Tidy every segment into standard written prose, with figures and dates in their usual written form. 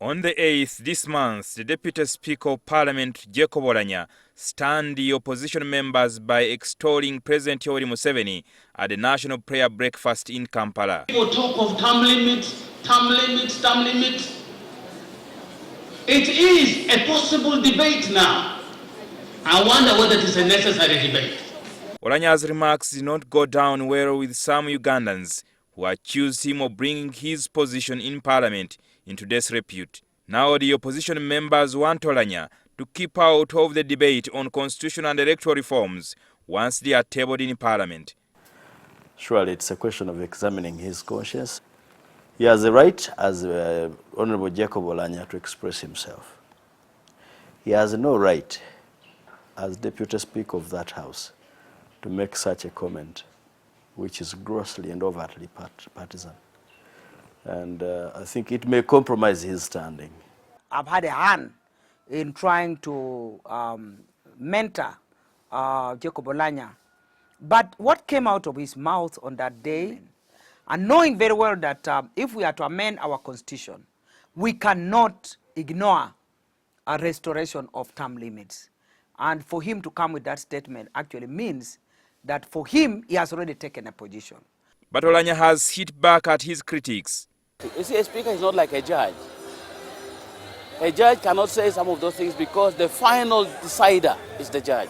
On the 8th this month, the Deputy Speaker of Parliament, Oulanyah, stunned the opposition members by extolling President Yoweri Museveni at the National Prayer Breakfast in Kampala. People talk of term limits, term limits, term limits. It is a possible debate now. I wonder whether it is a necessary debate. Oulanyah's remarks did not go down well with some Ugandans who accused him of bringing his position in Parliament into disrepute. Now the opposition members want Oulanyah to keep out of the debate on constitutional and electoral reforms once they are tabled in Parliament. Surely it's a question of examining his conscience. He has the right, as Honorable Jacob Oulanyah, to express himself. He has no right, as Deputy Speaker of that House, to make such a comment, which is grossly and overtly partisan. And I think it may compromise his standing. I've had a hand in trying to mentor Jacob Oulanyah. But what came out of his mouth on that day, and knowing very well that if we are to amend our constitution, we cannot ignore a restoration of term limits. And for him to come with that statement actually means that for him, he has already taken a position. But Oulanyah has hit back at his critics. You see, a speaker is not like a judge. A judge cannot say some of those things because the final decider is the judge.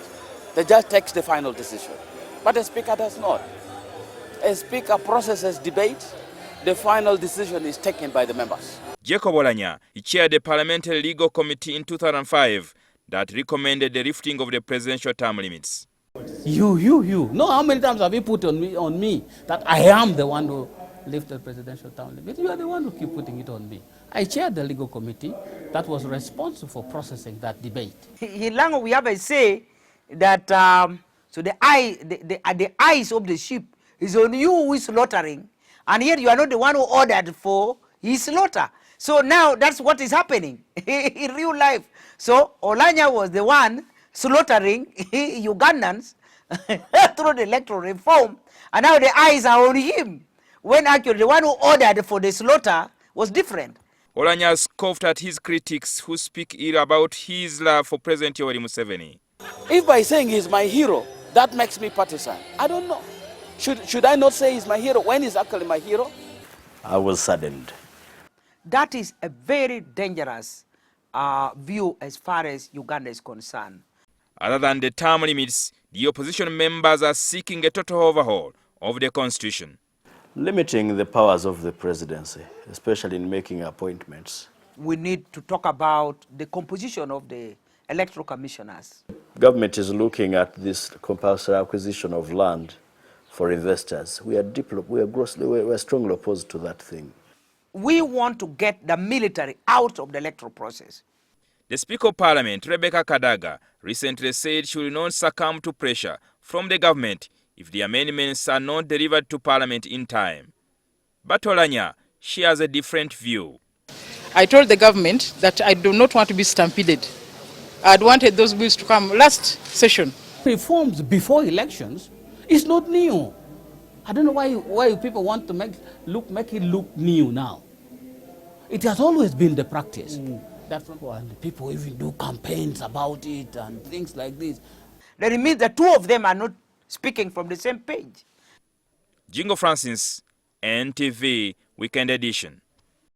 The judge takes the final decision. But a speaker does not. A speaker processes debate. The final decision is taken by the members. Jacob Oulanyah, he chaired the Parliamentary Legal Committee in 2005 that recommended the lifting of the presidential term limits. You. No, how many times have you put on me that I am the one who lifted the presidential term limit? You are the one who keep putting it on me. I chaired the legal committee that was responsible for processing that debate. We have a say that so the eyes of the sheep is on you who is slaughtering, and yet you are not the one who ordered for his slaughter. So now that's what is happening in real life. So Oulanyah was the one slaughtering Ugandans through the electoral reform, and now the eyes are on him, when actually the one who ordered for the slaughter was different. Oulanyah scoffed at his critics who speak ill about his love for President Yoweri Museveni. If by saying he's my hero, that makes me partisan, I don't know. Should I not say he's my hero when he's actually my hero? I was saddened. That is a very dangerous view as far as Uganda is concerned. Other than the term limits, the opposition members are seeking a total overhaul of the constitution. Limiting the powers of the presidency, especially in making appointments. We need to talk about the composition of the electoral commissioners. Government is looking at this compulsory acquisition of land for investors. We are strongly opposed to that thing. We want to get the military out of the electoral process. The Speaker of Parliament, Rebecca Kadaga, recently said she will not succumb to pressure from the government if the amendments are not delivered to Parliament in time. But Oulanyah, she has a different view. I told the government that I do not want to be stampeded. I'd wanted those bills to come last session. Reforms before elections is not new. I don't know why people want to make it look new now. It has always been the practice. That people even do campaigns about it and things like this. That it means the two of them are not speaking from the same page. Jingo Francis, NTV Weekend Edition.